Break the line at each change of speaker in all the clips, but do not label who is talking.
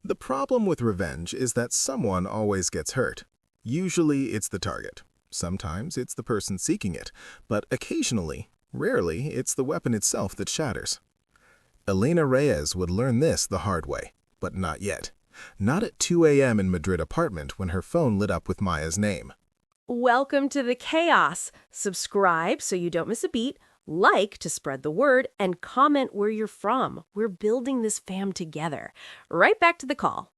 The problem with revenge is that someone always gets hurt. Usually it's the target. Sometimes it's the person seeking it, but occasionally, rarely, it's the weapon itself that shatters. Elena Reyes would learn this the hard way, but not yet. Not at 2 a.m. in Madrid apartment when her phone lit up with Maya's name.
Welcome to the chaos. Subscribe so you don't miss a beat, like to spread the word, and comment where you're from. We're building this fam together. Right back to the call.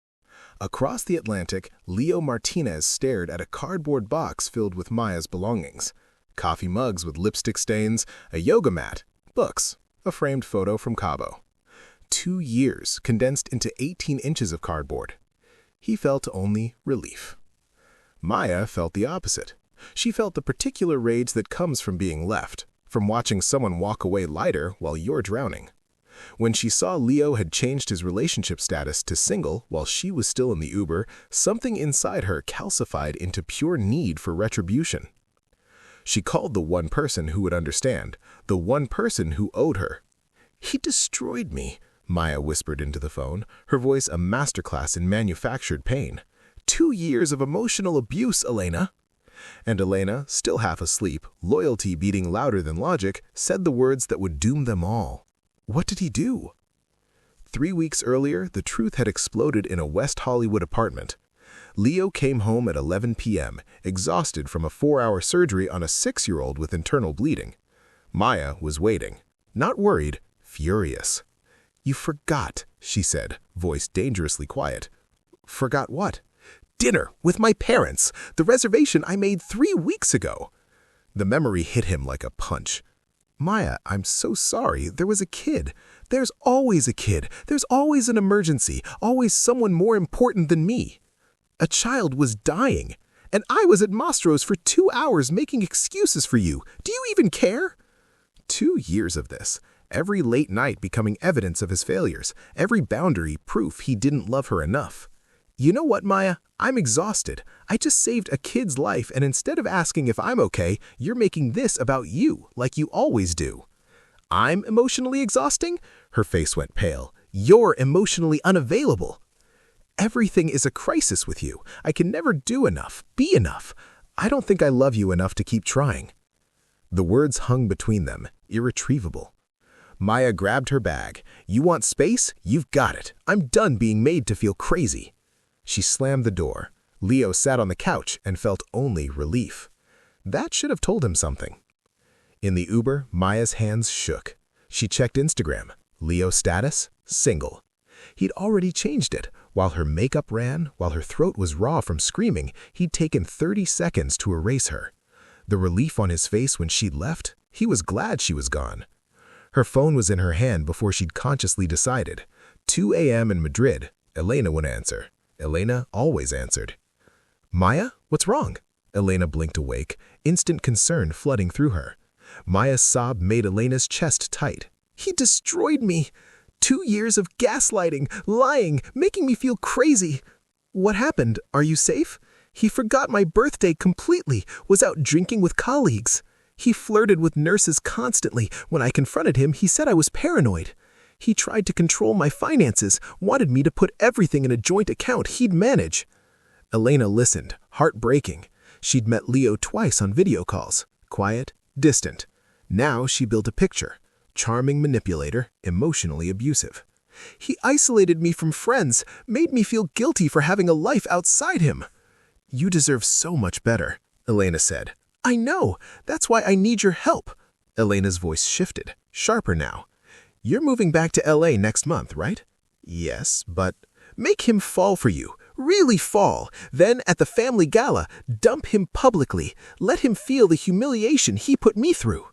Across the Atlantic, Leo Martinez stared at a cardboard box filled with Maya's belongings. Coffee mugs with lipstick stains, a yoga mat, books, a framed photo from Cabo. 2 years condensed into 18 inches of cardboard. He felt only relief. Maya felt the opposite. She felt the particular rage that comes from being left, from watching someone walk away lighter while you're drowning. When she saw Leo had changed his relationship status to single while she was still in the Uber, something inside her calcified into pure need for retribution. She called the one person who would understand, the one person who owed her. "He destroyed me," Maya whispered into the phone, her voice a masterclass in manufactured pain. 2 years of emotional abuse, Elena." And Elena, still half asleep, loyalty beating louder than logic, said the words that would doom them all. What did he do? 3 weeks earlier, the truth had exploded in a West Hollywood apartment. Leo came home at 11 p.m., exhausted from a 4-hour surgery on a 6-year-old with internal bleeding. Maya was waiting, not worried, furious. "You forgot," she said, voice dangerously quiet. "Forgot what?" "Dinner with my parents, the reservation I made 3 weeks ago." The memory hit him like a punch. "Maya, I'm so sorry. There was a kid. There's always a kid. There's always an emergency, always someone more important than me. A child was dying, and I was at Mastro's for 2 hours making excuses for you. Do you even care?" 2 years of this. Every late night becoming evidence of his failures. Every boundary proof he didn't love her enough. "You know what, Maya? I'm exhausted. I just saved a kid's life, and instead of asking if I'm okay, you're making this about you, like you always do." "I'm emotionally exhausting?" Her face went pale. "You're emotionally unavailable." "Everything is a crisis with you. I can never do enough, be enough. I don't think I love you enough to keep trying." The words hung between them, irretrievable. Maya grabbed her bag. "You want space? You've got it. I'm done being made to feel crazy." She slammed the door. Leo sat on the couch and felt only relief. That should have told him something. In the Uber, Maya's hands shook. She checked Instagram. Leo status? Single. He'd already changed it. While her makeup ran, while her throat was raw from screaming, he'd taken 30 seconds to erase her. The relief on his face when she'd left, he was glad she was gone. Her phone was in her hand before she'd consciously decided. 2 a.m. in Madrid, Elena would answer. Elena always answered. "Maya, what's wrong?" Elena blinked awake, instant concern flooding through her. Maya's sob made Elena's chest tight. "He destroyed me. 2 years of gaslighting, lying, making me feel crazy." "What happened? Are you safe?" "He forgot my birthday completely, was out drinking with colleagues. He flirted with nurses constantly. When I confronted him, he said I was paranoid. He tried to control my finances, wanted me to put everything in a joint account he'd manage." Elena listened, heartbreaking. She'd met Leo twice on video calls, quiet, distant. Now she built a picture. Charming manipulator, emotionally abusive. "He isolated me from friends, made me feel guilty for having a life outside him." "You deserve so much better," Elena said. "I know. That's why I need your help." Elena's voice shifted, sharper now. "You're moving back to LA next month, right?" "Yes, but—" "Make him fall for you. Really fall. Then, at the family gala, dump him publicly. Let him feel the humiliation he put me through."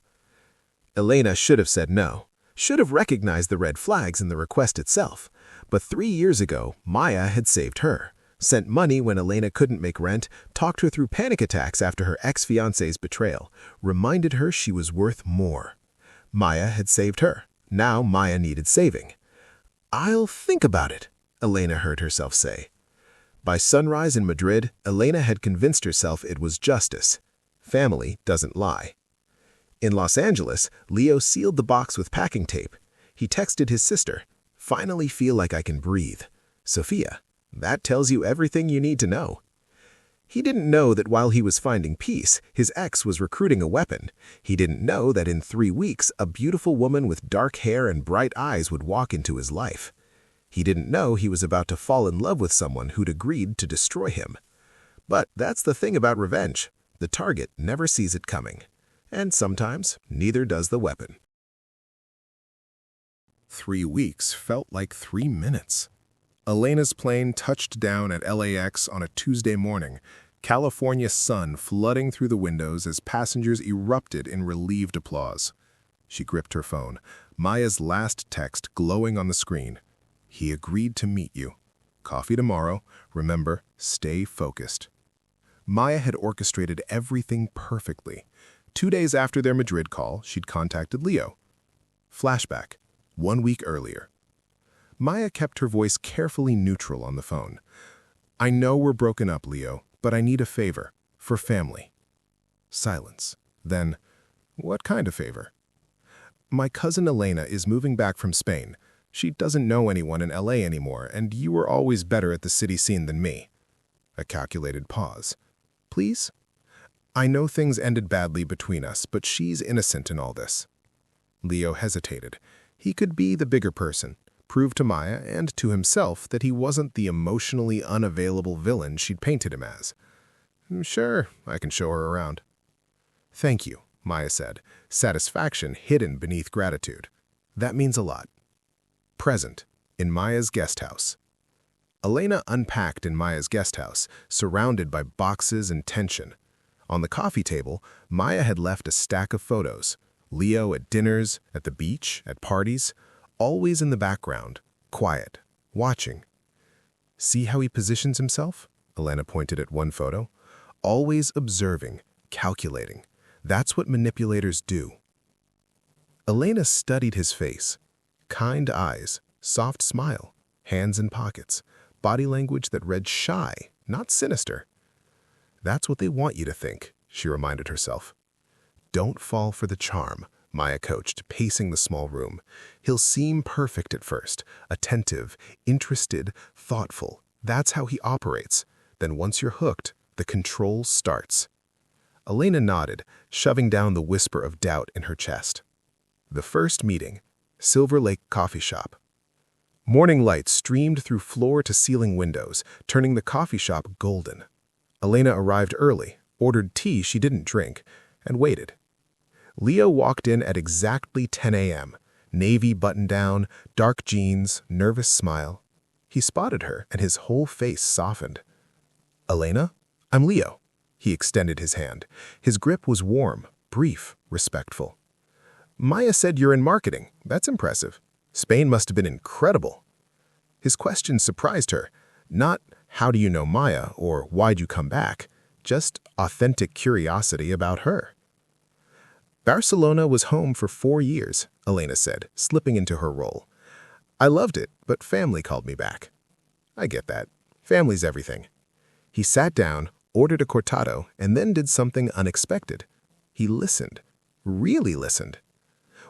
Elena should have said no. Should have recognized the red flags in the request itself. But 3 years ago, Maya had saved her. Sent money when Elena couldn't make rent, talked her through panic attacks after her ex-fiancé's betrayal, reminded her she was worth more. Maya had saved her. Now Maya needed saving. "I'll think about it," Elena heard herself say. By sunrise in Madrid, Elena had convinced herself it was justice. Family doesn't lie. In Los Angeles, Leo sealed the box with packing tape. He texted his sister, "Finally feel like I can breathe. Sophia, That tells you everything you need to know. He didn't know that while he was finding peace, his ex was recruiting a weapon. He didn't know that in 3 weeks, a beautiful woman with dark hair and bright eyes would walk into his life. He didn't know he was about to fall in love with someone who'd agreed to destroy him. But that's the thing about revenge. The target never sees it coming. And sometimes, neither does the weapon. 3 weeks felt like 3 minutes. Elena's plane touched down at LAX on a Tuesday morning, California sun flooding through the windows as passengers erupted in relieved applause. She gripped her phone, Maya's last text glowing on the screen. He agreed to meet you. Coffee tomorrow. Remember, stay focused. Maya had orchestrated everything perfectly. 2 days after their Madrid call, she'd contacted Leo. Flashback, 1 week earlier. Maya kept her voice carefully neutral on the phone. I know we're broken up, Leo, but I need a favor. For family. Silence. Then, what kind of favor? My cousin Elena is moving back from Spain. She doesn't know anyone in LA anymore, and you were always better at the city scene than me. A calculated pause. Please? I know things ended badly between us, but she's innocent in all this. Leo hesitated. He could be the bigger person. Prove to Maya and to himself that he wasn't the emotionally unavailable villain she'd painted him as. Sure, I can show her around. Thank you, Maya said, satisfaction hidden beneath gratitude. That means a lot. Present, in Maya's guest house. Elena unpacked in Maya's guest house, surrounded by boxes and tension. On the coffee table, Maya had left a stack of photos. Leo at dinners, at the beach, at parties, always in the background, quiet, watching. See how he positions himself? Elena pointed at one photo. Always observing, calculating. That's what manipulators do. Elena studied his face. Kind eyes, soft smile, hands in pockets, body language that read shy, not sinister. That's what they want you to think, she reminded herself. Don't fall for the charm, Maya coached, pacing the small room. He'll seem perfect at first, attentive, interested, thoughtful. That's how he operates. Then once you're hooked, the control starts. Elena nodded, shoving down the whisper of doubt in her chest. The first meeting, Silver Lake Coffee Shop. Morning light streamed through floor-to-ceiling windows, turning the coffee shop golden. Elena arrived early, ordered tea she didn't drink, and waited. Leo walked in at exactly 10 a.m., navy button-down, dark jeans, nervous smile. He spotted her, and his whole face softened. Elena, I'm Leo. He extended his hand. His grip was warm, brief, respectful. Maya said you're in marketing. That's impressive. Spain must have been incredible. His question surprised her. Not, how do you know Maya, or why'd you come back? Just authentic curiosity about her. Barcelona was home for 4 years, Elena said, slipping into her role. I loved it, but family called me back. I get that. Family's everything. He sat down, ordered a cortado, and then did something unexpected. He listened. Really listened.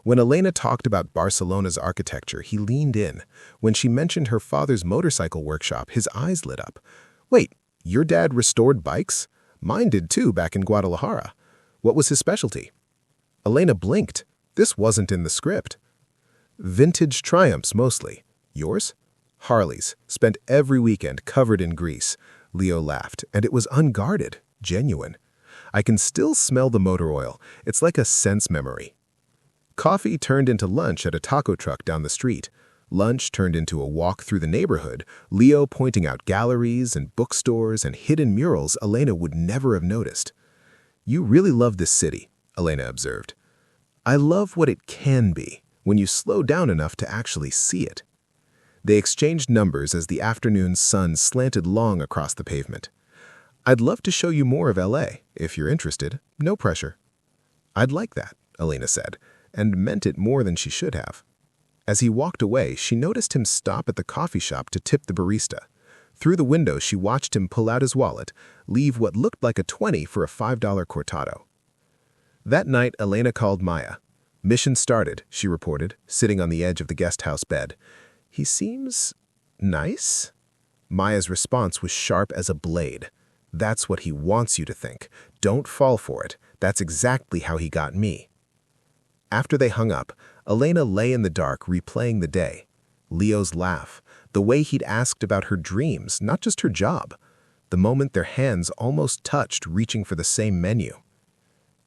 When Elena talked about Barcelona's architecture, he leaned in. When she mentioned her father's motorcycle workshop, his eyes lit up. Wait, your dad restored bikes? Mine did too back in Guadalajara. What was his specialty? Elena blinked. This wasn't in the script. Vintage Triumphs mostly. Yours? Harleys. Spent every weekend covered in grease. Leo laughed, and it was unguarded, genuine. I can still smell the motor oil. It's like a sense memory. Coffee turned into lunch at a taco truck down the street. Lunch turned into a walk through the neighborhood, Leo pointing out galleries and bookstores and hidden murals Elena would never have noticed. You really love this city, Elena observed. I love what it can be, when you slow down enough to actually see it. They exchanged numbers as the afternoon sun slanted long across the pavement. I'd love to show you more of LA, if you're interested. No pressure. I'd like that, Elena said, and meant it more than she should have. As he walked away, she noticed him stop at the coffee shop to tip the barista. Through the window, she watched him pull out his wallet, leave what looked like a 20 for a $5 cortado. That night, Elena called Maya. Mission started, she reported, sitting on the edge of the guest house bed. He seems nice? Maya's response was sharp as a blade. That's what he wants you to think. Don't fall for it. That's exactly how he got me. After they hung up, Elena lay in the dark replaying the day. Leo's laugh, the way he'd asked about her dreams, not just her job. The moment their hands almost touched, reaching for the same menu.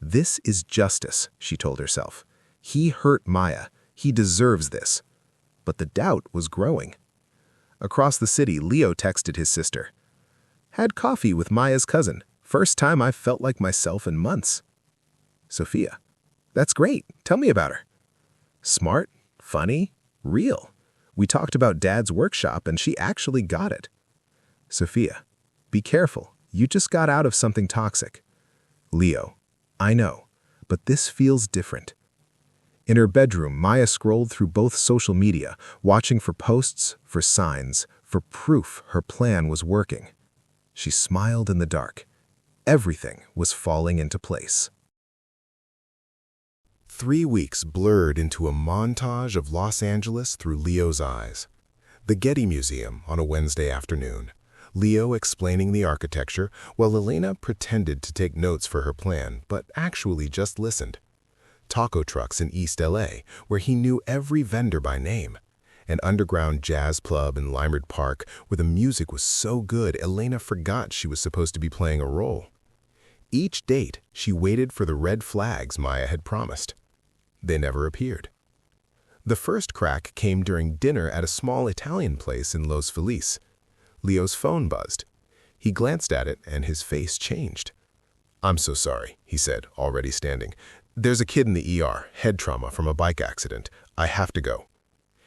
This is justice, she told herself. He hurt Maya. He deserves this. But the doubt was growing. Across the city, Leo texted his sister. Had coffee with Maya's cousin. First time I've felt like myself in months. Sophia. That's great. Tell me about her. Smart, funny, real. We talked about Dad's workshop and she actually got it. Sophia. Be careful. You just got out of something toxic. Leo. I know, but this feels different. In her bedroom, Maya scrolled through both social media, watching for posts, for signs, for proof her plan was working. She smiled in the dark. Everything was falling into place. 3 weeks blurred into a montage of Los Angeles through Leo's eyes. The Getty Museum on a Wednesday afternoon. Leo explaining the architecture while Elena pretended to take notes for her plan, but actually just listened. Taco trucks in East LA, where he knew every vendor by name. An underground jazz club in Limerick Park where the music was so good Elena forgot she was supposed to be playing a role. Each date, she waited for the red flags Maya had promised. They never appeared. The first crack came during dinner at a small Italian place in Los Feliz. Leo's phone buzzed. He glanced at it and his face changed. I'm so sorry, he said, already standing. There's a kid in the ER, head trauma from a bike accident. I have to go.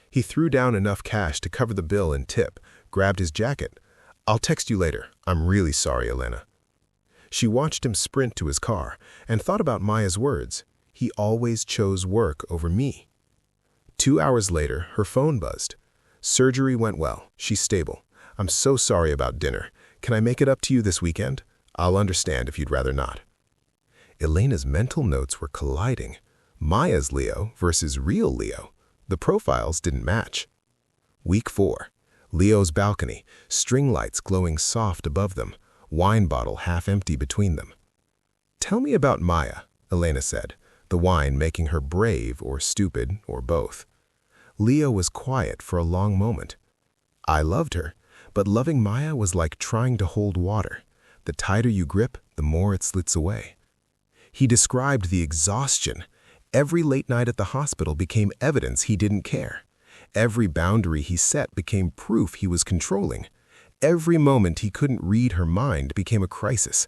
He threw down enough cash to cover the bill and tip, grabbed his jacket. I'll text you later. I'm really sorry, Elena. She watched him sprint to his car and thought about Maya's words. He always chose work over me. 2 hours later, her phone buzzed. Surgery went well. She's stable. I'm so sorry about dinner. Can I make it up to you this weekend? I'll understand if you'd rather not. Elena's mental notes were colliding. Maya's Leo versus real Leo. The profiles didn't match. Week 4. Leo's balcony, string lights glowing soft above them, wine bottle half empty between them. Tell me about Maya, Elena said, the wine making her brave or stupid or both. Leo was quiet for a long moment. I loved her. But loving Maya was like trying to hold water. The tighter you grip, the more it slits away. He described the exhaustion. Every late night at the hospital became evidence he didn't care. Every boundary he set became proof he was controlling. Every moment he couldn't read her mind became a crisis.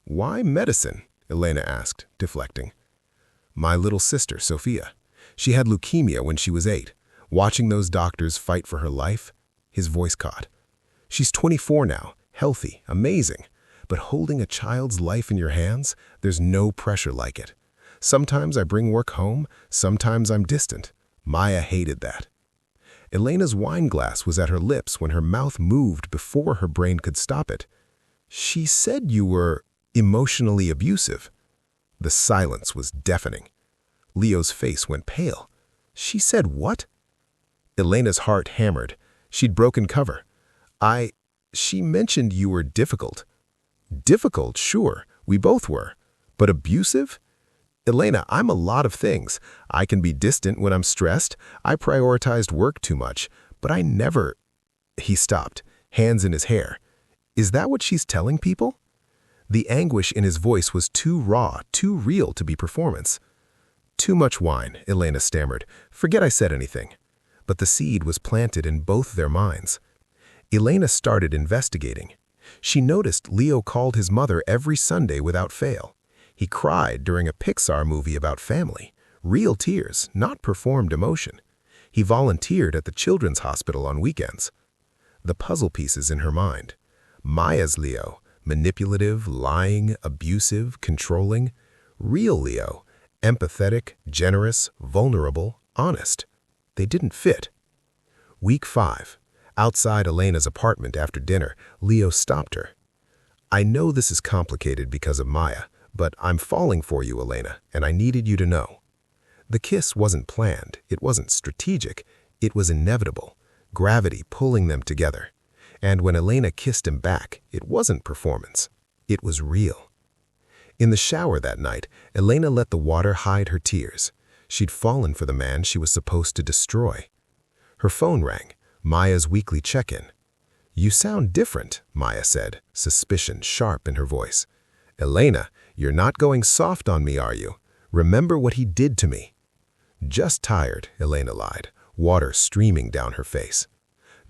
Why medicine? Elena asked, deflecting. My little sister, Sophia. She had leukemia when she was 8. Watching those doctors fight for her life, his voice caught. She's 24 now, healthy, amazing. But holding a child's life in your hands, there's no pressure like it. Sometimes I bring work home, sometimes I'm distant. Maya hated that. Elena's wine glass was at her lips when her mouth moved before her brain could stop it. She said you were emotionally abusive. The silence was deafening. Leo's face went pale. She said what? Elena's heart hammered. She'd broken cover. She mentioned you were difficult. Difficult, sure, we both were. But abusive? Elena, I'm a lot of things. I can be distant when I'm stressed. I prioritized work too much, but I never... He stopped, hands in his hair. Is that what she's telling people? The anguish in his voice was too raw, too real to be performance. Too much wine, Elena stammered. Forget I said anything. But the seed was planted in both their minds. Elena started investigating. She noticed Leo called his mother every Sunday without fail. He cried during a Pixar movie about family. Real tears, not performed emotion. He volunteered at the children's hospital on weekends. The puzzle pieces in her mind. Maya's Leo, manipulative, lying, abusive, controlling. Real Leo, empathetic, generous, vulnerable, honest. They didn't fit. Week 5. Outside Elena's apartment after dinner, Leo stopped her. I know this is complicated because of Maya, but I'm falling for you, Elena, and I needed you to know. The kiss wasn't planned, it wasn't strategic, it was inevitable, gravity pulling them together. And when Elena kissed him back, it wasn't performance. It was real. In the shower that night, Elena let the water hide her tears. She'd fallen for the man she was supposed to destroy. Her phone rang, Maya's weekly check-in. "You sound different," Maya said, suspicion sharp in her voice. "Elena, you're not going soft on me, are you? Remember what he did to me." "Just tired," Elena lied, water streaming down her face.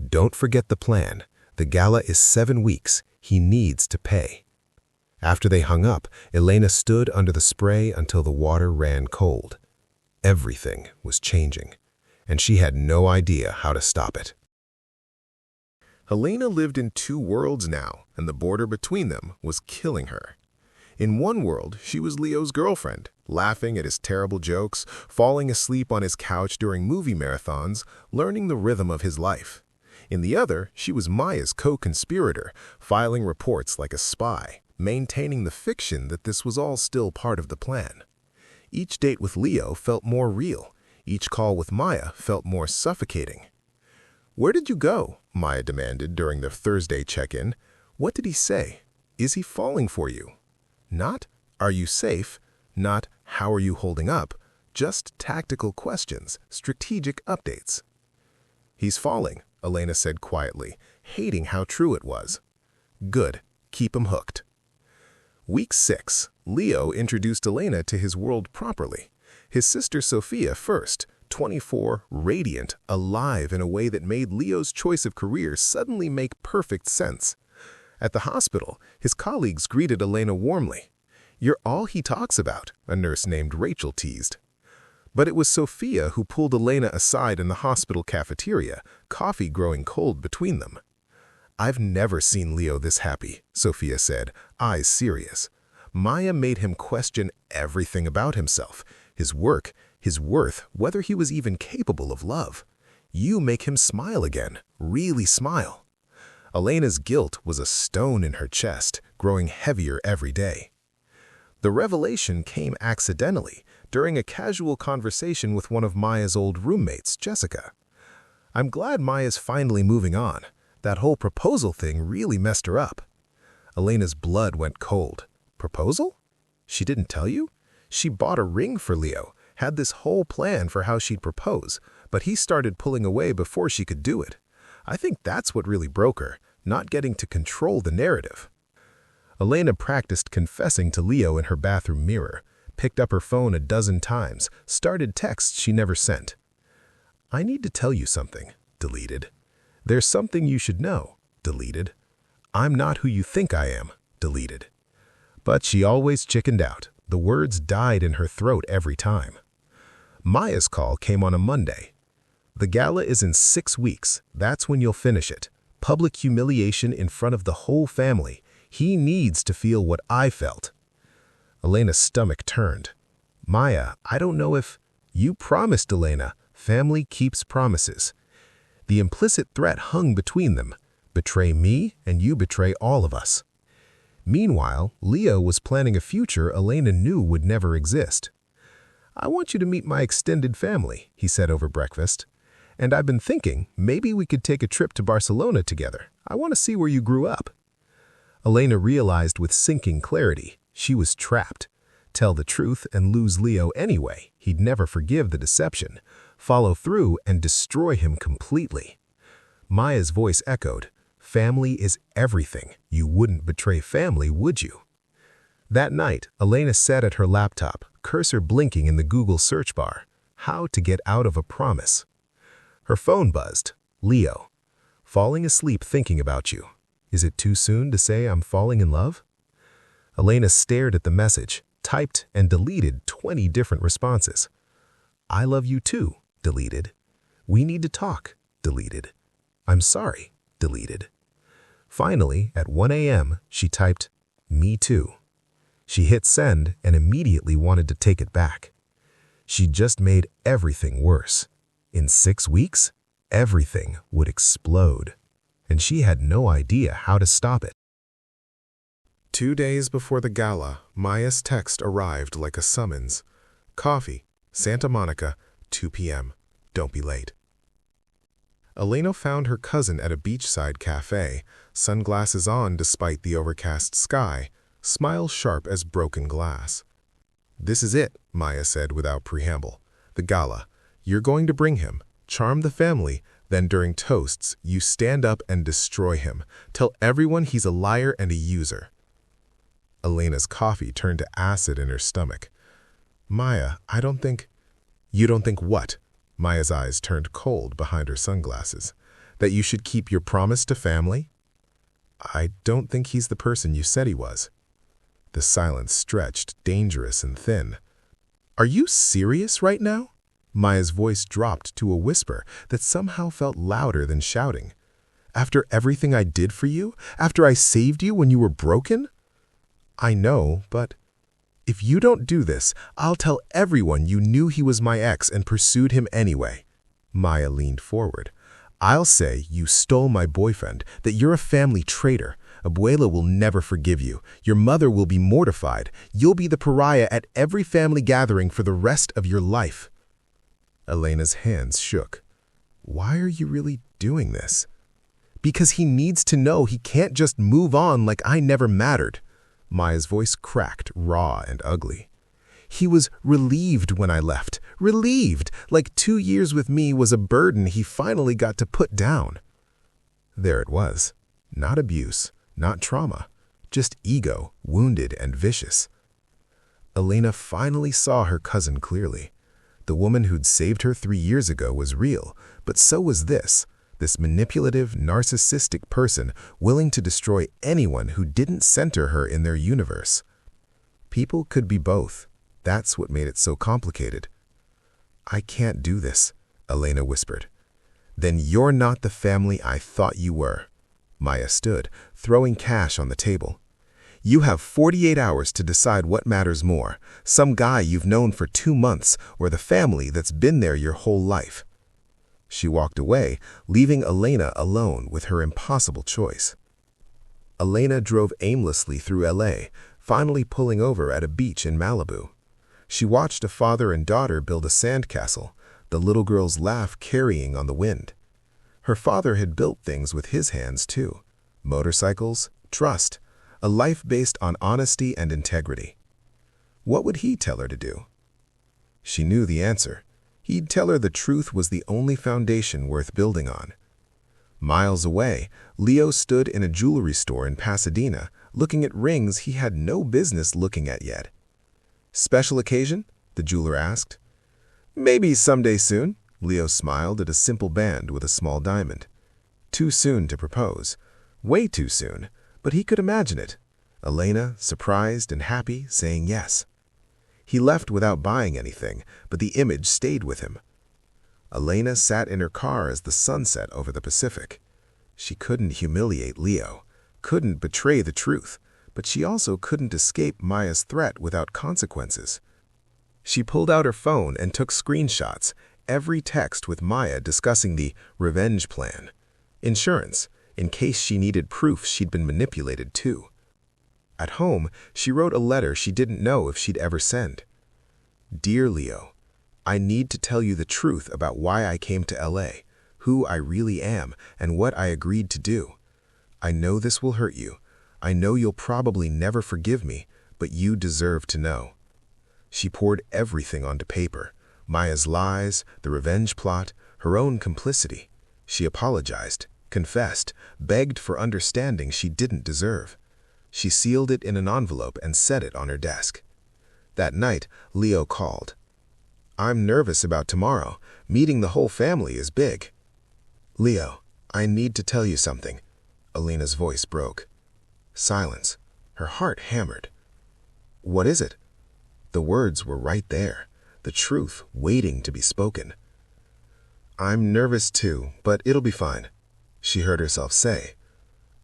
"Don't forget the plan. The gala is 7 weeks. He needs to pay." After they hung up, Elena stood under the spray until the water ran cold. Everything was changing, and she had no idea how to stop it. Elena lived in 2 worlds now, and the border between them was killing her. In one world, she was Leo's girlfriend, laughing at his terrible jokes, falling asleep on his couch during movie marathons, learning the rhythm of his life. In the other, she was Maya's co-conspirator, filing reports like a spy, maintaining the fiction that this was all still part of the plan. Each date with Leo felt more real. Each call with Maya felt more suffocating. "Where did you go?" Maya demanded during the Thursday check-in. "What did he say? Is he falling for you?" Not, "Are you safe?" Not, "How are you holding up?" Just tactical questions, strategic updates. "He's falling," Elena said quietly, hating how true it was. "Good. Keep him hooked." Week 6, Leo introduced Elena to his world properly. His sister Sophia first, 24, radiant, alive in a way that made Leo's choice of career suddenly make perfect sense. At the hospital, his colleagues greeted Elena warmly. "You're all he talks about," a nurse named Rachel teased. But it was Sophia who pulled Elena aside in the hospital cafeteria, coffee growing cold between them. "I've never seen Leo this happy," Sophia said, eyes serious. Maya made him question everything about himself, his work, his worth, whether he was even capable of love. "You make him smile again, really smile." Elena's guilt was a stone in her chest, growing heavier every day. The revelation came accidentally, during a casual conversation with one of Maya's old roommates, Jessica. "I'm glad Maya's finally moving on. That whole proposal thing really messed her up." Elena's blood went cold. "Proposal? She didn't tell you? She bought a ring for Leo, had this whole plan for how she'd propose, but he started pulling away before she could do it. I think that's what really broke her, not getting to control the narrative." Elena practiced confessing to Leo in her bathroom mirror, picked up her phone a dozen times, started texts she never sent. "I need to tell you something," deleted. "There's something you should know," deleted. "I'm not who you think I am," deleted. But she always chickened out. The words died in her throat every time. Maya's call came on a Monday. "The gala is in 6 weeks. That's when you'll finish it. Public humiliation in front of the whole family. He needs to feel what I felt." Elena's stomach turned. "Maya, I don't know if—" "You promised, Elena. Family keeps promises." The implicit threat hung between them. Betray me, and you betray all of us. Meanwhile, Leo was planning a future Elena knew would never exist. "I want you to meet my extended family," he said over breakfast. "And I've been thinking, maybe we could take a trip to Barcelona together. I want to see where you grew up." Elena realized with sinking clarity she was trapped. Tell the truth and lose Leo anyway. He'd never forgive the deception, follow through and destroy him completely. Maya's voice echoed, "Family is everything. You wouldn't betray family, would you?" That night, Elena sat at her laptop, cursor blinking in the Google search bar. How to get out of a promise. Her phone buzzed. "Leo. Falling asleep thinking about you. Is it too soon to say I'm falling in love?" Elena stared at the message, typed and deleted 20 different responses. "I love you too," deleted. "We need to talk," deleted. "I'm sorry," deleted. Finally, at 1 a.m., she typed, "Me too." She hit send and immediately wanted to take it back. She'd just made everything worse. In 6 weeks, everything would explode, and she had no idea how to stop it. 2 days before the gala, Maya's text arrived like a summons. "Coffee, Santa Monica, 2 p.m. Don't be late." Elena found her cousin at a beachside cafe, sunglasses on despite the overcast sky, smile sharp as broken glass. "This is it," Maya said without preamble. "The gala. You're going to bring him, charm the family, then during toasts, you stand up and destroy him. Tell everyone he's a liar and a user." Elena's coffee turned to acid in her stomach. "Maya, I don't think—" "You don't think what?" Maya's eyes turned cold behind her sunglasses. "That you should keep your promise to family?" "I don't think he's the person you said he was." The silence stretched, dangerous and thin. "Are you serious right now?" Maya's voice dropped to a whisper that somehow felt louder than shouting. "After everything I did for you? After I saved you when you were broken?" "I know, but if you don't do this, I'll tell everyone you knew he was my ex and pursued him anyway." Maya leaned forward. "I'll say you stole my boyfriend, that you're a family traitor. Abuela will never forgive you. Your mother will be mortified. You'll be the pariah at every family gathering for the rest of your life." Elena's hands shook. "Why are you really doing this?" "Because he needs to know he can't just move on like I never mattered." Maya's voice cracked, raw and ugly. "He was relieved when I left. Relieved, like 2 years with me was a burden he finally got to put down." There it was. Not abuse, not trauma, just ego, wounded and vicious. Elena finally saw her cousin clearly. The woman who'd saved her 3 years ago was real, but so was this manipulative, narcissistic person willing to destroy anyone who didn't center her in their universe. People could be both. That's what made it so complicated. "I can't do this," Elena whispered. "Then you're not the family I thought you were." Maya stood, throwing cash on the table. "You have 48 hours to decide what matters more, some guy you've known for 2 months or the family that's been there your whole life." She walked away, leaving Elena alone with her impossible choice. Elena drove aimlessly through LA, finally pulling over at a beach in Malibu. She watched a father and daughter build a sandcastle, the little girl's laugh carrying on the wind. Her father had built things with his hands too. Motorcycles, trust, a life based on honesty and integrity. What would he tell her to do? She knew the answer. He'd tell her the truth was the only foundation worth building on. Miles away, Leo stood in a jewelry store in Pasadena, looking at rings he had no business looking at yet. "Special occasion?" the jeweler asked. "Maybe someday soon," Leo smiled at a simple band with a small diamond. Too soon to propose. Way too soon, but he could imagine it. Elena, surprised and happy, saying yes. He left without buying anything, but the image stayed with him. Elena sat in her car as the sun set over the Pacific. She couldn't humiliate Leo, couldn't betray the truth, but she also couldn't escape Maya's threat without consequences. She pulled out her phone and took screenshots, every text with Maya discussing the revenge plan. Insurance, in case she needed proof she'd been manipulated too. At home, she wrote a letter she didn't know if she'd ever send. "Dear Leo, I need to tell you the truth about why I came to LA, who I really am, and what I agreed to do. I know this will hurt you. I know you'll probably never forgive me, but you deserve to know." She poured everything onto paper. Maya's lies, the revenge plot, her own complicity. She apologized, confessed, begged for understanding she didn't deserve. She sealed it in an envelope and set it on her desk. That night, Leo called. "I'm nervous about tomorrow. Meeting the whole family is big." "Leo, I need to tell you something." Elena's voice broke. Silence. Her heart hammered. "What is it?" The words were right there, the truth waiting to be spoken. "I'm nervous too, but it'll be fine," she heard herself say.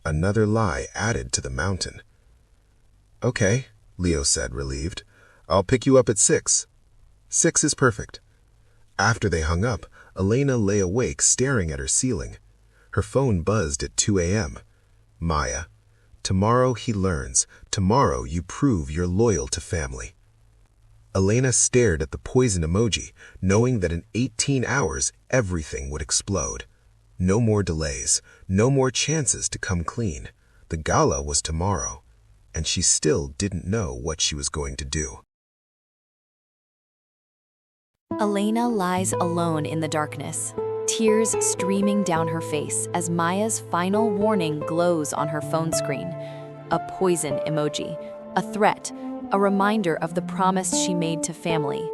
Another lie added to the mountain. "Okay," Leo said, relieved. "I'll pick you up at 6. 6 is perfect." After they hung up, Elena lay awake staring at her ceiling. Her phone buzzed at 2 a.m. Maya. "Tomorrow he learns. Tomorrow you prove you're loyal to family." Elena stared at the poison emoji, knowing that in 18 hours everything would explode. No more delays, no more chances to come clean. The gala was tomorrow, and she still didn't know what she was going to do.
Elena lies alone in the darkness, tears streaming down her face as Maya's final warning glows on her phone screen. A poison emoji, a threat, a reminder of the promise she made to family.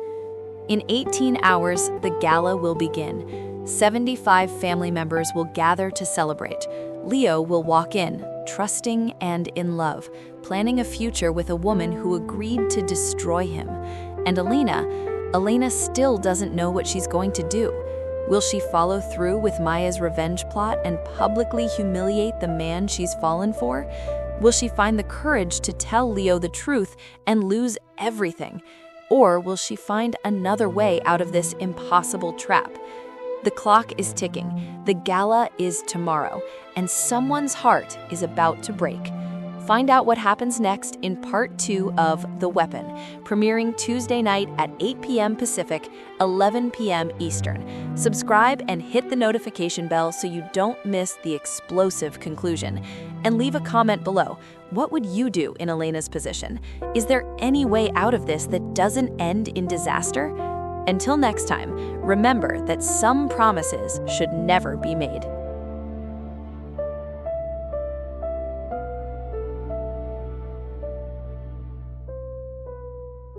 In 18 hours, the gala will begin. 75 family members will gather to celebrate. Leo will walk in, trusting and in love, planning a future with a woman who agreed to destroy him. And Elena still doesn't know what she's going to do. Will she follow through with Maya's revenge plot and publicly humiliate the man she's fallen for? Will she find the courage to tell Leo the truth and lose everything? Or will she find another way out of this impossible trap? The clock is ticking, the gala is tomorrow, and someone's heart is about to break. Find out what happens next in part 2 of The Weapon, premiering Tuesday night at 8 p.m. Pacific, 11 p.m. Eastern. Subscribe and hit the notification bell so you don't miss the explosive conclusion. And leave a comment below. What would you do in Elena's position? Is there any way out of this that doesn't end in disaster? Until next time, remember that some promises should never be made.